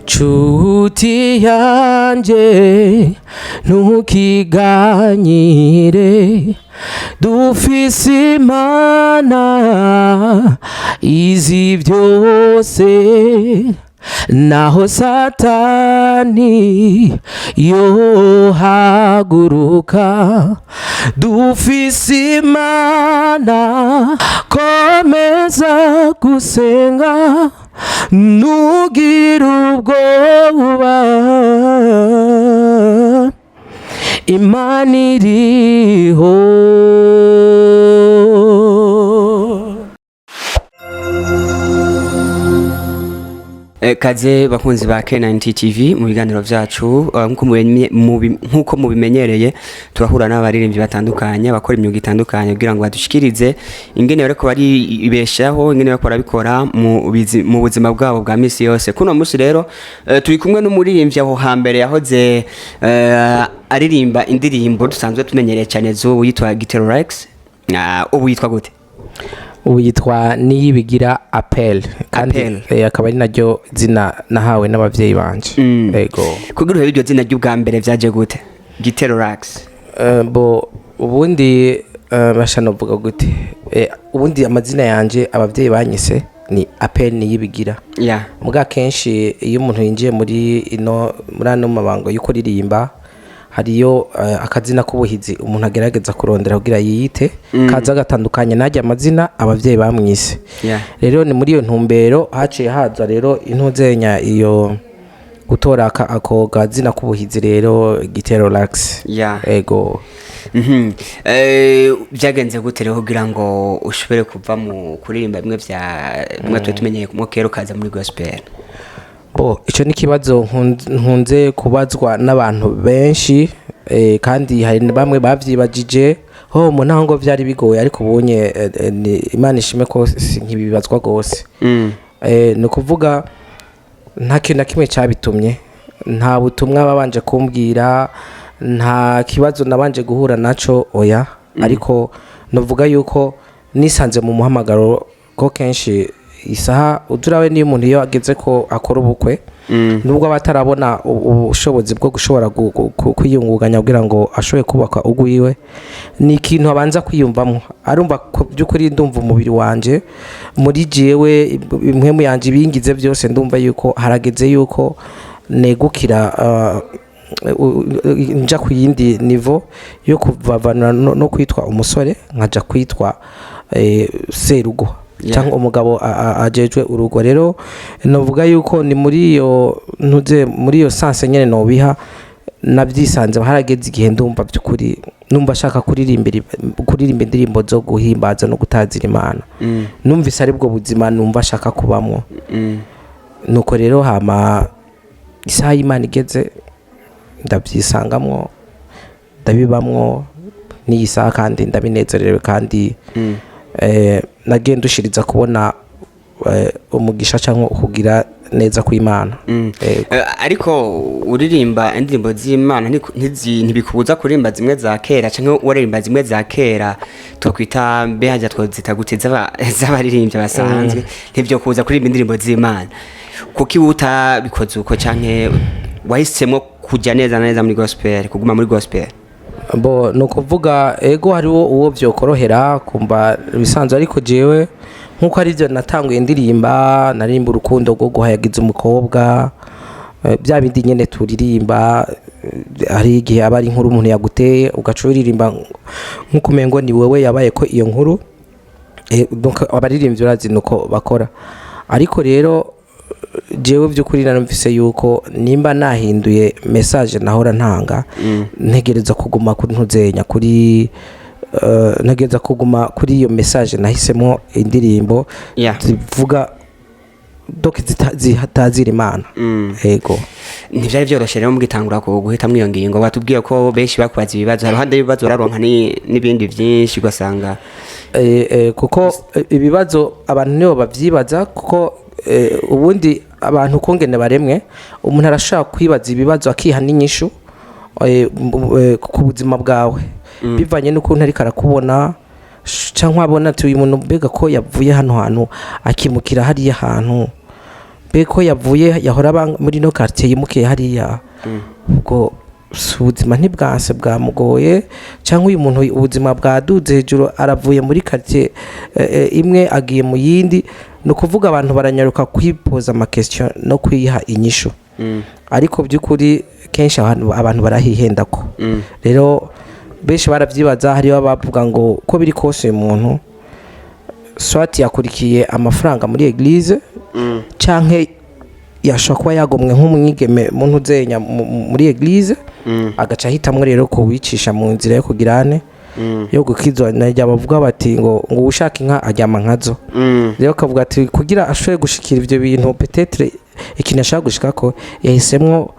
nshuti yanjye ntukiganyire dufise Imana izi byose naho Satani yohaguruka dufise Imana komeza gusenga ntugire ubwoba Imana iriho. Kaze bakunzi ba K90 TV mu biganiro vyacu nkuko mubimenyereye turahura n'abaririmbyi batandukanye bakora imyuga itandukanye kugira ngo badushikirize ingene bariko bari ibeshaho ingene bariko barabikora mu buzima bwabo bwa misi yose. Kuno musi rero turi kumwe n'umuririmbyi aho hambere yahoze aririmba indirimbo dusanzwe tumenyereye cyane zo yitwa Giterolax. Ubu yitwa gute? Ubu yitwa Nibigira Appel kandi akaba ari naryo zina nahawe n'abavyeyi banje. Yego. Kugira iryo zina ry'ubwa mbere vyaje gute? Giterolax. Ubundi bashano vuga gute? Ubundi amazina yanje abavyeyi banyise ni Appel Nibigira. Yeah. Muga kenshi iyo umuntu yinjiye muri ano mabango yuko ririmba hariyo akazina k'ubuhizi umuntu agerageza kurondera kugira yiyite kaza gatandukanye najya amazina abavyeyi bamwise. Rero ni muri iyo ntumbero haciye haza rero intuzenya iyo gutora ako gazina k'ubuhizi rero Giterolax. Ego. Byagenze gute rero kugira ngo ushobore kuva mu kuririmba bimwe twe tumenyeye mu kero kaza muri gospel? Ico ni kibazo nkunze kubazwa n'abantu benshi kandi hari bamwe bavyibajije mu ntango vyari bigoye ariko ubunye Imana ishime ko nkibibazwa gose. No kuvuga nta kintu na kimwe cabitumye, nta butumwa babanje kumbwira, nta kibazo nabanje guhura naco oya, ariko novuga yuko nisanze mu muhamagaro ko kenshi isaha udurawe niyo umuntu iyo ageze ko akora ubukwe nubwo abatarabona ubushobozi bwo gushobora kwiyungunganya kugira ngo ashobore kubaka ugwiwe ni ikintu abanza kwiyumvamo arumva by'ukuri ndumva umubiri wanje muri jewe impwemu yanje bingize byose ndumva yuko harageze yuko negukira nja ku yindi niveau yo kuvavanura no kwitwa umusore nkaja kwitwa serugo cyangwa umugabo ajejwe urugo. Rero novuga yuko ni muri iyo sanse nyene no biha nabyisanze harageze igihe ndumva byukuri numva shaka kuririmba indirimbo zo guhimbaza no gutazira Imana. Numvise ari bwo buzima numva shaka kubamwo. Nuko rero hama isaha Imana igeze ndabyisangamwo ndabibamwo ni isaha kandi ndabinezerewe kandi nagenda ushiriza kubona umugisha cyangwa kugira neza kw'Imana. Ariko uririmba indirimbo z'Imana ntibikubuza kurimba zimwe za kera cyangwa waririmba zimwe za kera twakwita behaja twozita guteza z'abaririmbyi basanzwe ntibyo kuza kurimba indirimbo z'Imana kuki utabikoze uko cyangwa wahisemo kujya neza muri gospel kuguma muri gospel? Nuko vuga ego hariwo uwo byokorohera kumva bisanzwe ariko jewe nkuko ari byo natanguye indirimba narimba urukundo rwo guhayagiza umukobwa bya bindi nyene turirimba hari igihe abari inkuru umuntu yaguteye ugacuririmba nkuko mengo ni wewe yabaye ko iyo nkuru abaririmbyi urazi nuko bakora. Ariko rero jewe by'ukuri narumvise yuko nimba nahinduye message nahora ntanga ntegereza kuguma kuri ntuzenya kuri ntegereza kuguma kuri iyo message nahisemo indirimbo zivuga doki zitazira Imana. Ego ntivyari byoroshye rero mugitangura ko guhitamwe iyo ngingo batubwiye ko benshi bakwaza ibibazo haruhande y'ibibazo raronka n'ibindi byinshi ugasanga kuko ibibazo abantu nibo bavyibaza kuko ubundi abantu kongene baremwe umuntu arashaka kwibaza ibibazo akiha n'inyishu ku buzima bwawe bivanye n'ukuntu ariko arakubona cyangwa abona uyu muntu mbega ko yavuye hano hantu akimukira hariya hantu beko yavuye yahora muri no quartier yimukiye hariya ubwo ubuzima ntibwanse bwamugoye cyangwa uyu muntu ubuzima bwaduze hejuru aravuye muri quartier imwe agiye mu yindi no kuvuga abantu baranyaruka kwipoza ama question no kwiha inyishu ariko by'ukuri kenshi abantu barahihenda ko rero benshi baravyibaza hariyo abavuga ngo ko biri kose umuntu swati yakurikiye amafaranga muri eglise canke yashobora kuba yagomwe nk'umwigeme muntu uzenya muri eglise agaca hitamwe rero ko wicisha mu nzira yo kugirane yo gukizwa najya bavuga bati ngo ushaka inka ajyama nkazo rero kavuga ati kugira ashobore gushikira ivyo bintu peut-être ikintu ashaka gushika ko yahisemwo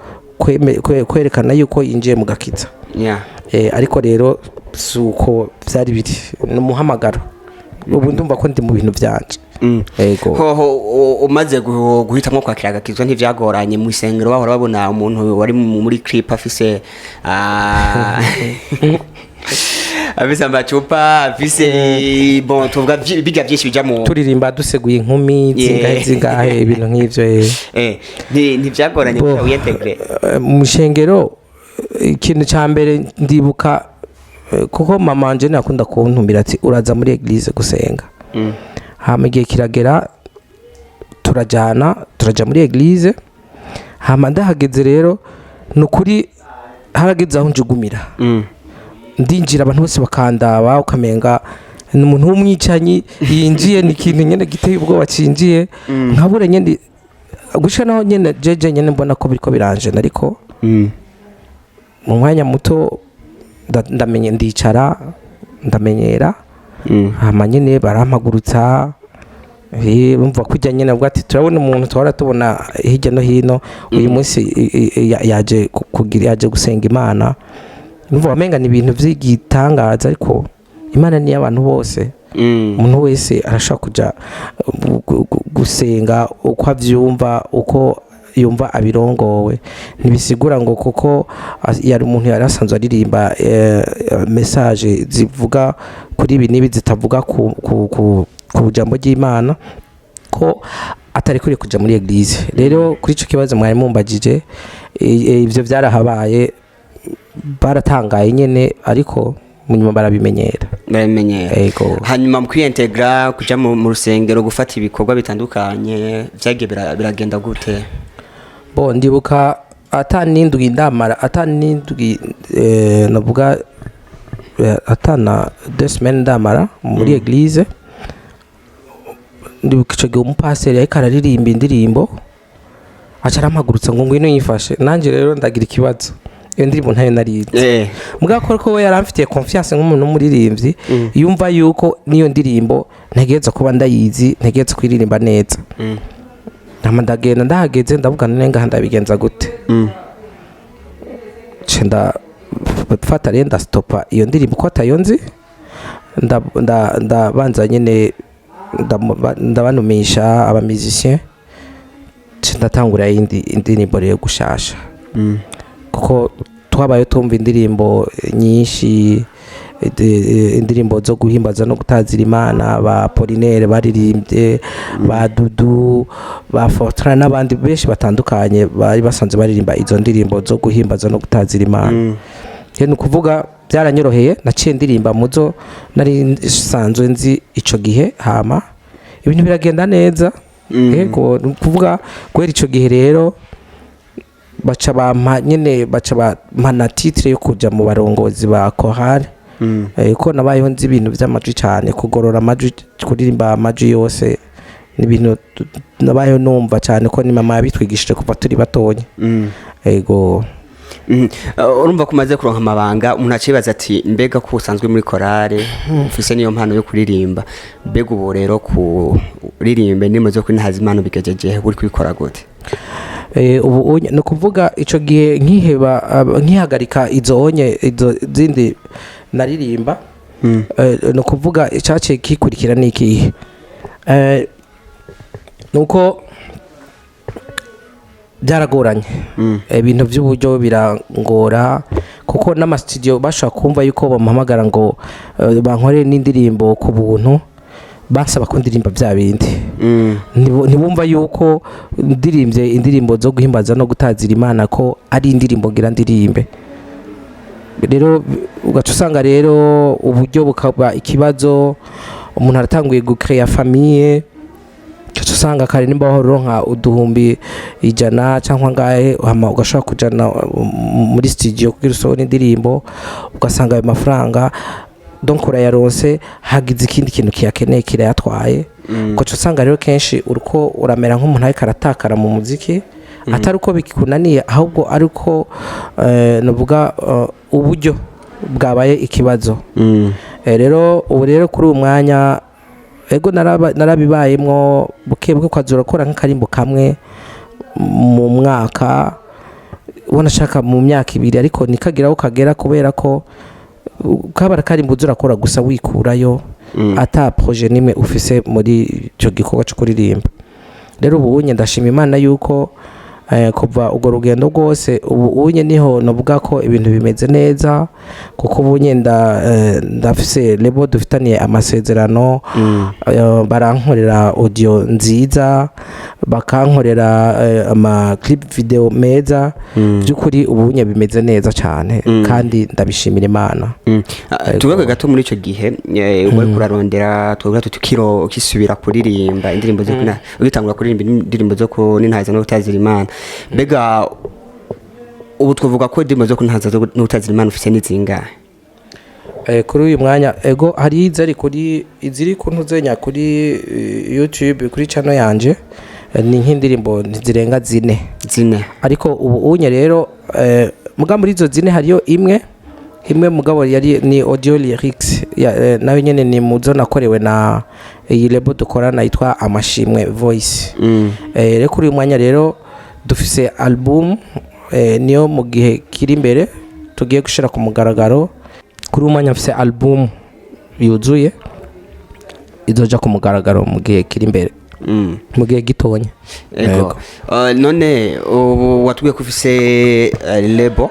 kwerekana yuko yinjiye mu gakiza ariko rero suko byari biri n'umuhamagaro ubu ndumva ko ndi mu bintu byanje yego umaze guhitamwo kwakira agakizwa ntivyagoranye mu isengero bahora babona umuntu wari muri clip afise afise amacupa afise bon tuvuga bijya byinshi bija mu turirimba duseguye inkumi zingahe ibintu nk'ivyo ntivyagoranye kugira wiintegre mu shengero ikintu ca mbere ndibuka kuko mama wanje nakunda kuntumbira ati uraza muri eglise gusenga hama igihe kiragera turaja muri eglise hama ndahageze rero nukuri harageze aho njugumira ndinjira abantu bose bakandaba ukamenga n'umuntu w'umwicanyi yinjiye n'ikintu nyene giteye ubwoba cinjiye nkabure nyene gushika naho nyene jeje nyene mbona ko biriko biranje ariko mu mwanya muto ndamenye ndicara ndamenyera hama nyene barampagurutsa bumva kujya nyene bwa ati turabona umuntu twara tubona hirya no hino uyu munsi yaje gusenga Imana numva wamenga ni ibintu by'igitangaza ariko Imana ni y'abantu bose umuntu wese arashaka kuja gusenga uko avyumva uko yumva abirongowe ntibisigura ngo kuko yari umuntu yari asanzwe aririmba message zivuga kuri ibi nibi zitavuga ku jambo ry'Imana ko atari kuri kuja muri eglise rero kuri ico kibazo mwari mumbagije ivyo byarahabaye baratangaye nyene ariko munyuma barabimenyera yego hanyuma mu kwintegra kuja mu rusengero gufata ibikorwa bitandukanye byage biragenda gute bo ndibuka atanindwi navuga atana 2 semaines ndamara muri eglise ndibuka ico gihe umupaseri ariko araririmba indirimbo aca arampagurutsa ngo ngwino yifashe nanje rero ndagira ikibazo iyo ndirimbo ntayo narize mugakora ko we yaramfitiye confiance nk'umuntu umuririmbyi yumva yuko niyo ndirimbo ntegeza kuba ndayizi ntegeza kwiririmba neza ndagenda ndahageze ndavuga nenga ndabigenza gute cenda fata rero ndastopa iyo ndirimbo ko atayonzi ndabanza nyene ndabanumisha aba musicien ndatangura indirimbo rero gushasha kuko twabaye tumva indirimbo nyinshi indirimbo zo guhimbaza no gutazira Imana ba Polinaire baririmbye ba Dudu ba Fortran n'abandi benshi batandukanye bari basanze baririmba izo ndirimbo zo guhimbaza no gutazira Imana rero kuvuga byaranyoroheye naciye ndirimba muzo nari sanzwe nzi ico gihe hama ibintu biragenda neza yego kuvuga gwera ico gihe rero baca bampa titre yo kuja mu barongozi ba chorale ko nabayeho nzi ibintu by'amajwi cyane kugorora amajwi kuririmba amajwi yose n'ibintu nabayeho numva cyane ko ni mama yabitwigishije kuva turi batonya yego urumva kumaze kuronka amabanga umuntu acibaza ati mbega ko usanzwe muri chorale ufise niyo mpano yo kuririmba mbega ubu rero kuririmba ndimo zo kwinahaza Imana bigejeje uri kwikora gute ubu no kuvuga ico gihe nkihagarika izo zindi naririmba no kuvuga icace kikurikira niki nuko byaragoranye ibintu by'uburyo birangora kuko n'ama studio bashaka kumva yuko bamuhamagara ngo bankore n'indirimbo ku buntu basaba ko ndirimba bya bindi ntibumva yuko ndirimbye indirimbo zo guhimbaza no gutazira Imana ko ari indirimbo ngira ndirimbe. Rero ugaca usanga rero uburyo bukaba ikibazo, umuntu aratanguye gucreya famille, ugaca usanga kare nimba waronka uduhumbi 100 cyangwa ngahe ugashaka kujana muri studio kugira usohora indirimbo, ugasanga ayo mafaranga donc urayaronse hagize ikindi kintu kiyakeneye kirayatwaye. Ugaca usanga rero kenshi uriko uramera nk'umuntu ariko aratakara mu muziki, atari uko bikunaniye ahubwo ariko novuga uburyo bwabaye ikibazo. Rero ubu rero kuri uyu mwanya ego narabibayemwo buke kwazura gukora nk'akarimbo kamwe mu mwaka, ubona shaka mu myaka 2 ariko nikagira ukagera kubera ko kabara karimbo urakora gusa wikurayo ata projet nimwe ufise muri ico gikorwa cyo kuririmba. Rero ubu unye ndashima Imana yuko kuva ugo rugendo rwose ubu unye niho novuga ko ibintu bimeze neza, kuko ubunye ndafise lebo dufitaniye amasezerano, barankorera audio nziza, bakankorera ama clip video meza, byukuri ubunye bimeze neza cyane kandi ndabishimira Imana. Tugaga gato muri ico gihe uri kurarondera tuvuga tukiro kisubira kuririmba indirimbo zo kuna ugitangura kuririmba indirimbo zo ko nintaza no gutazira Imana. Bega ubu twavuga ko indirimbo zo kuntaza no gutazira Imana ufise nizingahe? Kuri uyu mwanya ego hari iziri kuntuzenya kuri YouTube kuri channel yanje, ni nk'indirimbo zirenga 4 ariko ubu unye rero muga muri izo 4 hariyo imwe mugabo yari ni audio lyrics nawe nyene ni muzo nakorewe na iyi lebo dukorana yitwa Amashimwe Voice. Rero kuri uyu mwanya rero dufise album niyo mu gihe kiri imbere tugiye gushira ku mugaragaro. Kuri umwanya mfise album yuzuye izoja ku mugaragaro mu gihe kiri imbere, mu gihe gitonya. Ego none ubu watubwiye ko ufise label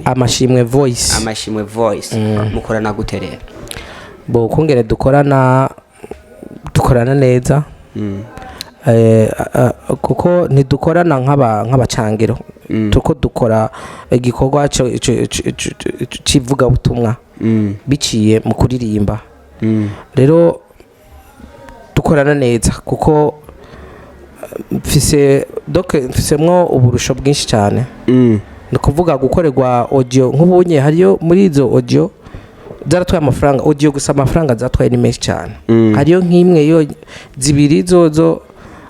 Amashimwe Voice mukorana guterera bo kungere dukorana neza, kuko ntidukorana nk'abacangiro, tuko dukora igikorwa civuga butumwa biciye mu kuririmba. Rero dukorana neza kuko mfisemwo uburusho bwinshi cyane. Ni kuvuga gukorerwa audio nk'ubunye hariyo muri izo audio zaratwaye amafaranga, audio gusa amafaranga zatwaye ni menshi cyane. Hariyo nk'imwe yo 2 zozo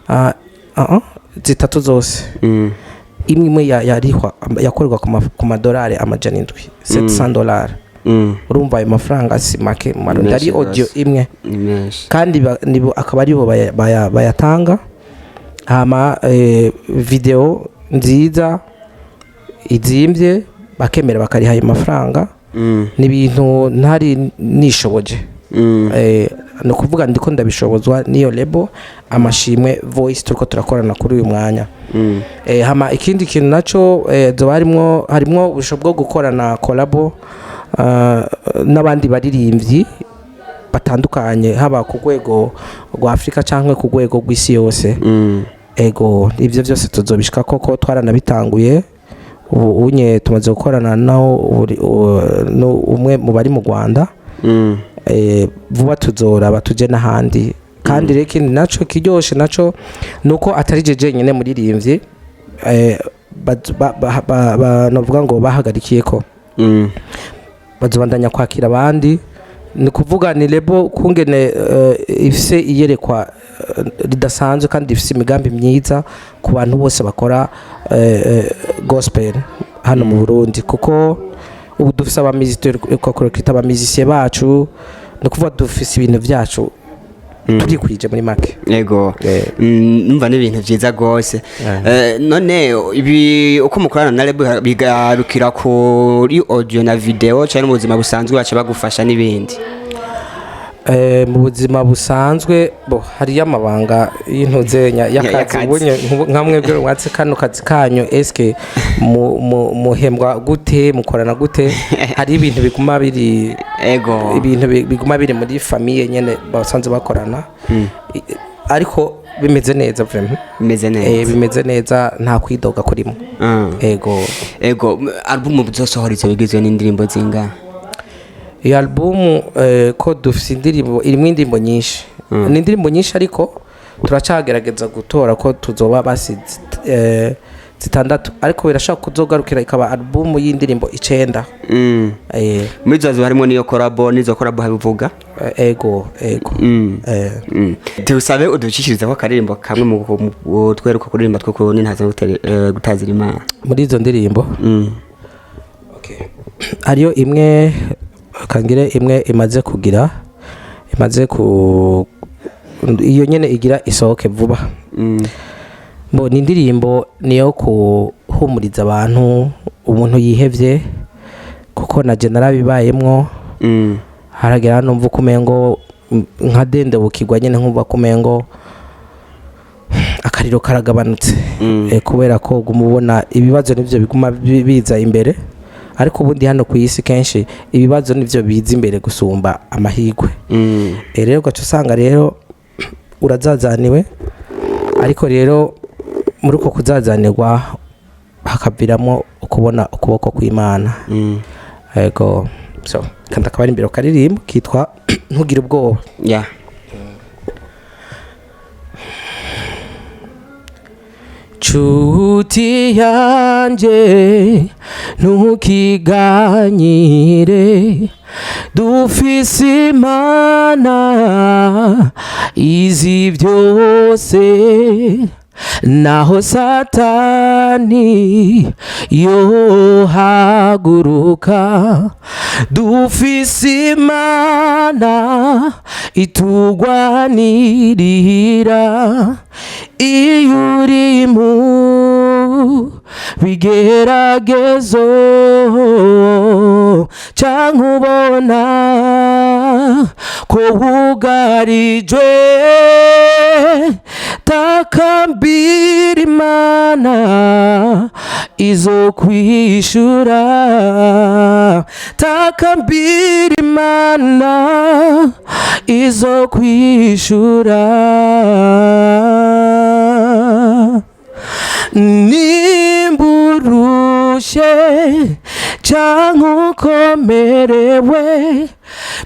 3 zose, imwe yarihwa yakorerwa ku madolari $700 urumva ayo mafaranga si make mu Marundi. Ari audio imwe kandi akaba aribo bayatanga, hama video nziza izimbye bakemera bakariha ayo mafaranga. Ni ibintu ntari nishoboje, no kuvuga ndiko ndabishobozwa niyo lebo Amashimwe Voice turiko turakorana kuri uyu mwanya. Hama ikindi kintu naco harimwo ubusho bwo gukorana collabo n'abandi baririmbyi batandukanye, haba ku rwego rwa Afrika cyangwa ku rwego rw'isi yose. Ego ivyo byose tuzobishika koko twaranabitanguye. Ubu unye tumaze gukorana naho umwe mu bari mu Rwanda. Vuba tuzora tuje n'ahandi, kandi rero ikindi naco kiryoshe naco nuko atari jeje nyene muririmbyi novuga ngo bahagarikiye ko bazobandanya kwakira abandi. Ni kuvuga ni lebo kungene ifise iyerekwa ridasanzwe kandi ifise imigambi myiza ku bantu bose bakora gospel hano mu Burundi, kuko ubu dufise abamizisiye bacu, ni kuvuga dufise ibintu vyacu turikwije muri make. Yego numva n'ibintu vyiza gose. None ibi uko mukorana na lebo bigarukira kuri audio na video cyane mu buzima busanzwe baca bagufasha n'ibindi? mu buzima busanzwe hariyo amabanga y'intuzenya y'akazi ubunye nka mwebwe mwatse kano kazi kanyu eske muhembwa gute mukorana gute hari ibintu biguma biri ibintu biguma biri muri famille nyene basanze bakorana ariko bimeze neza vraiment bimeze neza nta kwidoga kurimo ego album buzosohoriza bigizwe n'indirimbo zinga iyi album ko dufite indirimbo irimo indirimbo nyinshi ni indirimbo nyinshi ariko turacagerageza gutora ko tuzoba basi zitandatu ariko birashaka kuzogarukira ikaba album y'indirimbo 9 muri zo harimo niyo collabo nizo collabo habivuga ego tusabe uducishiriza ko karirimbo kamwe mu tweruka kuririmba two ko nintaza gutazira Imana muri izo ndirimbo hariyo imwe kangire imwe imaze iyo nyene igira isohoke vuba bo ni indirimbo niyo kuhumuriza abantu umuntu yihevye kuko na general bibayemwo haragera numva kumengo nka dende bukigwa nyene nkumva kumengo akariro karagabanutse kubera ko gumubona ibibazo nivyo biguma biza imbere ariko ubundi hano ku isi kenshi ibibazo nivyo biza imbere gusumba amahigwe rero gacu usanga rero urazazaniwe ariko rero muri uko kuzazanirwa hakaviramo ukubona ukuboko kw'Imana yego so kandi akaba ari imbere karirimbo kitwa ntugire ubwoba Chuti yanje ntukiganyire dufise Imana izi byose naho Satani yohaguruka dufise Imana itugwanirira iyo uri mu bigeragezo canke ubona ko wugarijwe takambira Imana izokwishura takambira Imana izokwishura nimburushe canke ukomerewe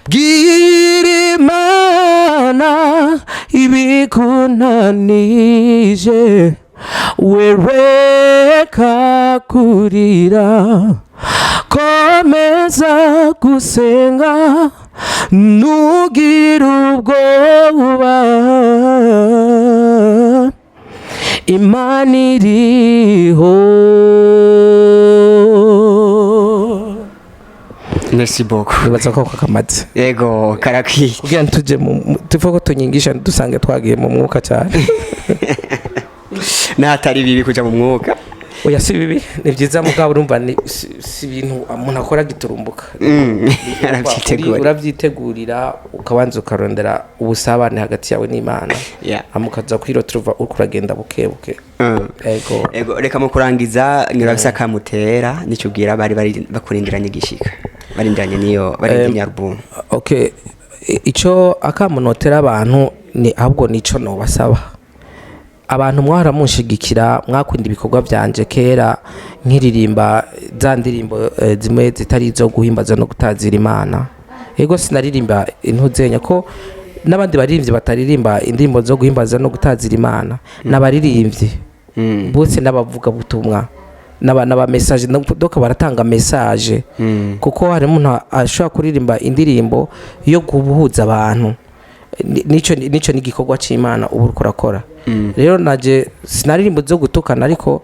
bwira Imana ibikunanije wereka kurira komeza gusenga ntugire ubwoba Imana iriho. Merci beaucoup. Nibaza ko kamaze. Yego karakwiye. Kugira ntuje tuvuga ko tunyigisha dusange twagiye mu mwuka cyane. Natari bibi kuja mu mwuka. Oya si bibi ni byiza mugabo urumva ni si ibintu umuntu akora giturumbuka. Urabyitegurira ukabanza ukarondera ubusabane hagati yawe n'Imana. Amukaza kwirotruva ukuragenda bukebuke. Ego reka mu kurangiza nyirabisa kamutera nicubwira bari bakurindiranye gishika. Barindiranye niyo barindanye album. Okay. Ico akamunotera abantu ni ahubwo nico no basaba. Abantu mwaramushigikira mwakunda ibikorwa byanje kera nkiririmba za ndirimbo zimwe zitari zo guhimbaza no gutazira Imana. Ego sinaririmba intuzenya ko nabandi baririmbye bataririmba indirimbo zo guhimbaza no gutazira Imana nabaririmbye. Bose nabavuga butumwa naba message doka baratanga message kuko hari umuntu ashobora kuririmba indirimbo yo gubuhuza abantu. Nico ni gikorwa c'Imana ubu kurakora. Rero naje sinaririmbo zo gutukana ariko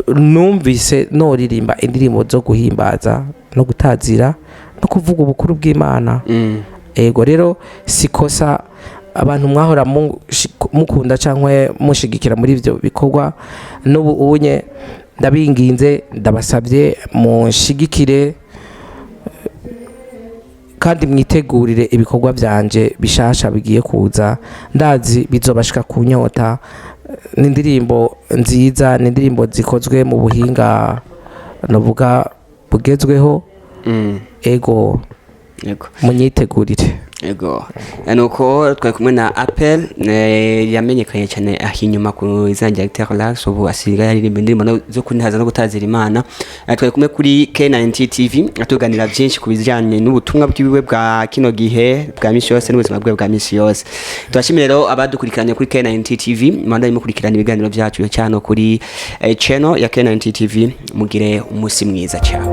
numvise no ririmba indirimbo zo guhimbaza no gutazira no kuvuga ubukuru bw'Imana. Ego rero sikosa abantu mwahora mukunda cankwe mushigikira muri ivyo bikorwa n'ubu ubunye ndabinginze ndabasabye mushigikire kandi mwitegurire ibikorwa byanje bishasha bigiye kuza, ndazi bizobashika ku nyota. N'indirimbo nziza, n'indirimbo zikozwe mu buhinga navuga bugezweho. Ego munyitegurire. Ego nuko twari kumwe na Appel yamenyekanye cyane ahinyuma ku izina rya Giterolax, ubu asigaye aririmba indirimbo zo kuntaza no gutazira Imana. Twari kumwe kuri K90 TV atuganira byinshi ku bijyanye n'ubutumwa bw'ibiwe bwa kino gihe bwa misi yose n'ubuzima bwe bwa misi yose. Turashimira rero abadukurikiranye kuri K90 TV, mwanda mukurikirana ibiganiro byacu cyane kuri channel ya K90 TV. Mugire umunsi mwiza cyane.